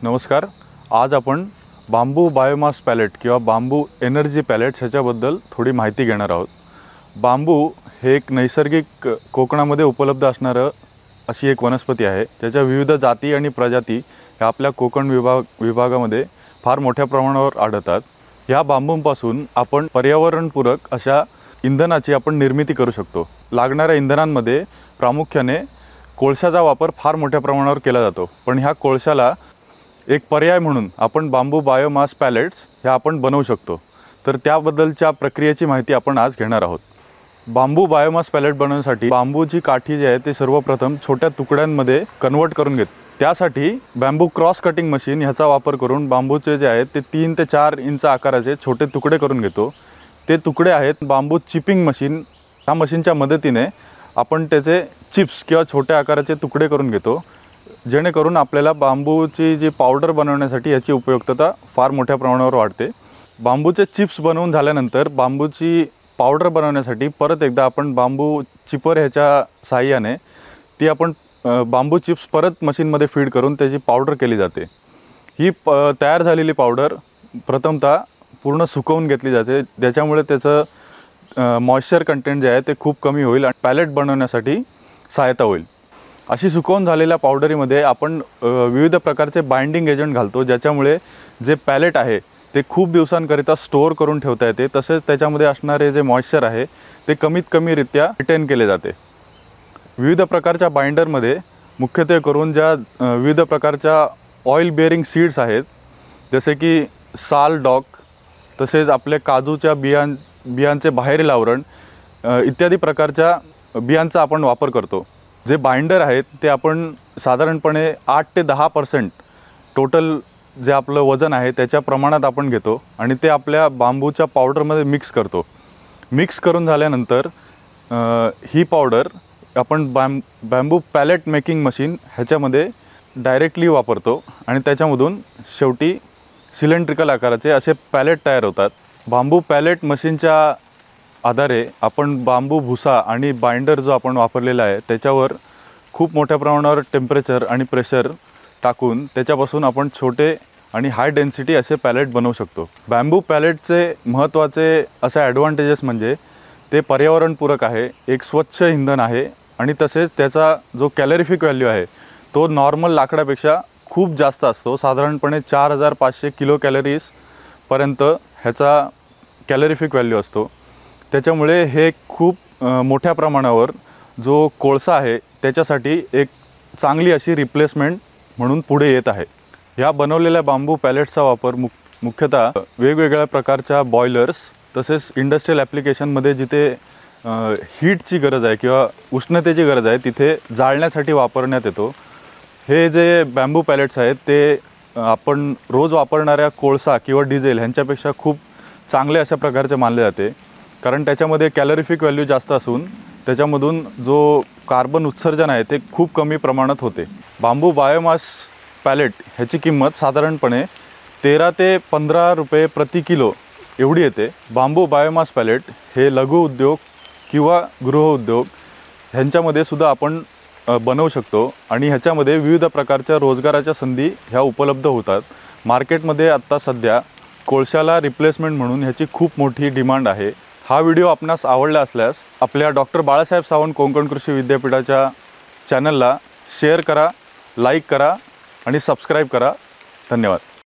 नमस्कार। आज आपण बांबू बायोमास पॅलेट किंवा बांबू एनर्जी पॅलेट्स ह्याच्याबद्दल थोडी माहिती घेणार आहोत। बांबू हे एक नैसर्गिक कोकणामध्ये उपलब्ध असणारं अशी एक वनस्पती आहे, ज्याच्या विविध जाती आणि प्रजाती ह्या आपल्या कोकण विभागामध्ये फार मोठ्या प्रमाणावर आढळतात। या बांबूंपासून आपण पर्यावरणपूरक अशा इंधनाची आपण निर्मिती करू शकतो। लागणाऱ्या इंधनांमध्ये प्रामुख्याने कोळशाचा वापर फार मोठ्या प्रमाणावर केला जातो, पण ह्या कोळशाला एक पर्याय म्हणून आपण बांबू बायोमास पॅलेट्स हे आपण बनवू शकतो। तर त्याबद्दलच्या प्रक्रियेची माहिती आपण आज घेणार आहोत। बांबू बायोमास पॅलेट बनवण्यासाठी बांबूची काठी जी आहे ते सर्वप्रथम छोट्या तुकड्यांमध्ये कन्वर्ट करून घेतो। त्यासाठी बांबू क्रॉस कटिंग मशीन ह्याचा वापर करून बांबूचे जे आहेत ते 3 ते 4 इंच आकाराचे छोटे तुकडे करून घेतो। ते तुकडे आहेत बांबू चिपिंग मशीन। या मशीनच्या मदतीने आपण त्याचे चिप्स किंवा छोट्या आकाराचे तुकडे करून घेतो, जेणेकरून आपल्याला बांबूची जी पावडर बनवण्यासाठी याची उपयुक्तता फार मोठ्या प्रमाणावर वाढते। बांबूचे चिप्स बनवून झाल्यानंतर बांबूची पावडर बनवण्यासाठी परत एकदा आपण बांबू चिपर ह्याच्या सहाय्याने ती आपण बांबू चिप्स परत मशीनमध्ये फीड करून त्याची पावडर केली जाते। ही तयार झालेली पावडर प्रथमतः पूर्ण सुकवून घेतली जाते, ज्याच्यामुळे त्याचं मॉइश्चर कंटेंट जे आहे ते खूप कमी होईल आणि पॅलेट बनवण्यासाठी सहायता होईल। अशी सुकवून झालेल्या पावडरीमध्ये आपण विविध प्रकारचे बाइंडिंग एजंट घालतो, ज्याच्यामुळे जे पॅलेट आहे ते खूप दिवसांकरिता स्टोअर करून ठेवता येते। तसेच त्याच्यामध्ये असणारे जे मॉइश्चर आहे ते कमीत कमीरित्या रिटेन केले जाते। विविध प्रकारच्या बाइंडरमध्ये मुख्यत्वे करून ज्या विविध प्रकारच्या ऑइल बेअरिंग सीड्स आहेत, जसे की साल डॉक, तसेच आपले काजूच्या बियांचे बाहेरील आवरण इत्यादी प्रकारच्या बियांचा आपण वापर करतो। जे बाइंडर आहेत ते आपण साधारणपणे 8 ते 10% टोटल जे आपलं वजन आहे त्याच्या प्रमाणात आपण घेतो आणि ते आपल्या बांबूच्या पावडरमध्ये मिक्स करतो। मिक्स करून झाल्यानंतर ही पावडर आपण बांबू पॅलेट मेकिंग मशीन ह्याच्यामध्ये डायरेक्टली वापरतो आणि त्याच्यामधून शेवटी सिलेंड्रिकल आकाराचे असे पॅलेट तयार होतात। बांबू पॅलेट मशीनच्या आधारे आपण बांबू भुसा आणि बाइंडर जो आपण वापरलेला आहे त्याच्यावर खूप मोठ्या प्रमाणावर टेम्परेचर आणि प्रेशर टाकून त्याच्यापासून आपण छोटे आणि हाय डेन्सिटी असे पॅलेट बनवू शकतो। बांबू पॅलेटचे महत्त्वाचे असे ॲडव्हांटेजेस म्हणजे ते पर्यावरणपूरक आहे, एक स्वच्छ इंधन आहे आणि तसेच त्याचा जो कॅलरीफिक व्हॅल्यू आहे तो नॉर्मल लाकडापेक्षा खूप जास्त असतो। साधारणपणे 4500 किलो कॅलरीजपर्यंत ह्याचा कॅलरीफिक व्हॅल्यू असतो। त्याच्यामुळे हे खूप मोठ्या प्रमाणावर जो कोळसा आहे त्याच्यासाठी एक चांगली अशी रिप्लेसमेंट म्हणून पुढे येत आहे। ह्या बनवलेल्या बांबू पॅलेट्सचा वापर मुख्यतः वेगवेगळ्या प्रकारच्या बॉयलर्स तसेच इंडस्ट्रियल ॲप्लिकेशनमध्ये जिथे हीटची गरज आहे किंवा उष्णतेची गरज आहे तिथे जाळण्यासाठी वापरण्यात येतो। हे जे बांबू पॅलेट्स आहेत ते आपण रोज वापरणाऱ्या कोळसा किंवा डिझेल ह्यांच्यापेक्षा खूप चांगले अशा प्रकारचे मानले जाते, कारण त्याच्यामध्ये कॅलरीफिक व्हॅल्यू जास्त असून त्याच्यामधून जो कार्बन उत्सर्जन आहे ते खूप कमी प्रमाणात होते। बांबू बायोमास पॅलेट ह्याची किंमत साधारणपणे 13 ते 15 रुपये प्रति किलो एवढी येते। बांबू बायोमास पॅलेट हे लघु उद्योग किंवा गृहउद्योग ह्यांच्यामध्ये सुद्धा आपण बनवू शकतो आणि ह्याच्यामध्ये विविध प्रकारच्या रोजगाराच्या संधी ह्या उपलब्ध होतात। मार्केटमध्ये आत्ता सध्या कोळशाला रिप्लेसमेंट म्हणून ह्याची खूप मोठी डिमांड आहे। हा व्हिडिओ आपणास आवडला असल्यास आपल्या डॉक्टर बाळासाहेब सावंत कोकण कृषी विद्यापीठाच्या चॅनलला शेअर करा, लाईक करा आणि सबस्क्राईब करा। धन्यवाद।